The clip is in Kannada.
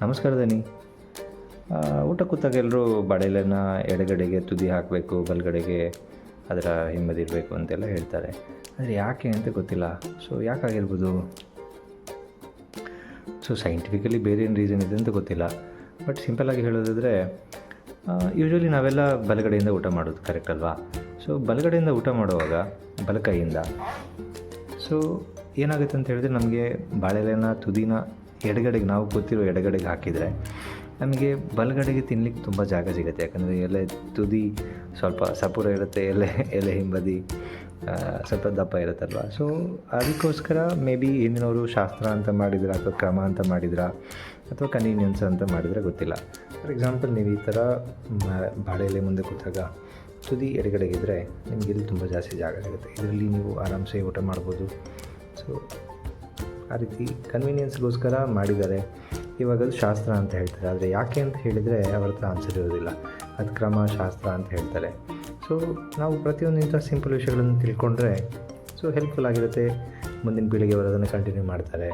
ನಮಸ್ಕಾರ ದನಿ. ಊಟ ಕೂತಾಗ ಎಲ್ಲರೂ ಬಾಳೆಲೆನ ಎಡಗಡೆಗೆ ತುದಿ ಹಾಕಬೇಕು, ಬಲಗಡೆಗೆ ಅದರ ಹಿಂಬದಿರಬೇಕು ಅಂತೆಲ್ಲ ಹೇಳ್ತಾರೆ. ಆದರೆ ಯಾಕೆ ಅಂತ ಗೊತ್ತಿಲ್ಲ. ಸೊ ಯಾಕಾಗಿರ್ಬೋದು? ಸೊ ಸೈಂಟಿಫಿಕಲಿ ಬೇರೆ ಏನು ರೀಸನ್ ಇದೆ ಅಂತ ಗೊತ್ತಿಲ್ಲ. ಬಟ್ ಸಿಂಪಲ್ಲಾಗಿ ಹೇಳೋದಾದರೆ ಯೂಶ್ವಲಿ ನಾವೆಲ್ಲ ಬಲಗಡೆಯಿಂದ ಊಟ ಮಾಡೋದು, ಕರೆಕ್ಟ್ ಅಲ್ವಾ? ಸೊ ಬಲಗಡೆಯಿಂದ ಊಟ ಮಾಡುವಾಗ ಬಲಕೈಯಿಂದ ಸೊ ಏನಾಗುತ್ತೆ ಅಂತ ಹೇಳಿದ್ರೆ, ನಮಗೆ ಬಾಳೆಲೆನ ತುದಿನ ಎಡಗಡೆಗೆ, ನಾವು ಕೂತಿರೋ ಎಡಗಡೆಗೆ ಹಾಕಿದರೆ ನಮಗೆ ಬಲಗಡೆಗೆ ತಿನ್ನಲಿಕ್ಕೆ ತುಂಬ ಜಾಗ ಸಿಗುತ್ತೆ. ಯಾಕಂದರೆ ಎಲೆ ತುದಿ ಸ್ವಲ್ಪ ಸಪುರ ಇರುತ್ತೆ, ಎಲೆ ಹಿಂಬದಿ ಸ್ವಲ್ಪ ದಪ್ಪ ಇರುತ್ತಲ್ವ. ಸೊ ಅದಕ್ಕೋಸ್ಕರ ಮೇ ಬಿ ಹಿಂದಿನವರು ಶಾಸ್ತ್ರ ಅಂತ ಮಾಡಿದ್ರೆ ಅಥವಾ ಕ್ರಮ ಅಂತ ಮಾಡಿದ್ರ ಅಥವಾ ಕನ್ವೀನಿಯನ್ಸ್ ಅಂತ ಮಾಡಿದರೆ ಗೊತ್ತಿಲ್ಲ. ಫಾರ್ ಎಕ್ಸಾಂಪಲ್, ನೀವು ಈ ಥರ ಬಾಳೆ ಎಲೆ ಮುಂದೆ ಕೂತಾಗ ತುದಿ ಎಡಗಡೆಗಿದ್ದರೆ ನಿಮಗೆ ಇಲ್ಲಿ ತುಂಬ ಜಾಸ್ತಿ ಜಾಗ ಸಿಗುತ್ತೆ. ಇದರಲ್ಲಿ ನೀವು ಆರಾಮ್ಸೆ ಊಟ ಮಾಡ್ಬೋದು. ಸೊ ಆ ರೀತಿ ಕನ್ವೀನಿಯನ್ಸ್ಗೋಸ್ಕರ ಮಾಡಿದ್ದಾರೆ. ಇವಾಗ ಅದು ಶಾಸ್ತ್ರ ಅಂತ ಹೇಳ್ತಾರೆ. ಆದರೆ ಯಾಕೆ ಅಂತ ಹೇಳಿದರೆ ಅವ್ರ ಹತ್ರ ಆನ್ಸರ್ ಇರೋದಿಲ್ಲ. ಅದು ಕ್ರಮ, ಶಾಸ್ತ್ರ ಅಂತ ಹೇಳ್ತಾರೆ. ಸೊ ನಾವು ಪ್ರತಿಯೊಂದು ಇಂಥ ಸಿಂಪಲ್ ವಿಷಯಗಳನ್ನು ತಿಳ್ಕೊಂಡ್ರೆ ಸೊ ಹೆಲ್ಪ್ಫುಲ್ ಆಗಿರುತ್ತೆ. ಮುಂದಿನ ಪೀಳಿಗೆಯವರು ಅದನ್ನು ಕಂಟಿನ್ಯೂ ಮಾಡ್ತಾರೆ.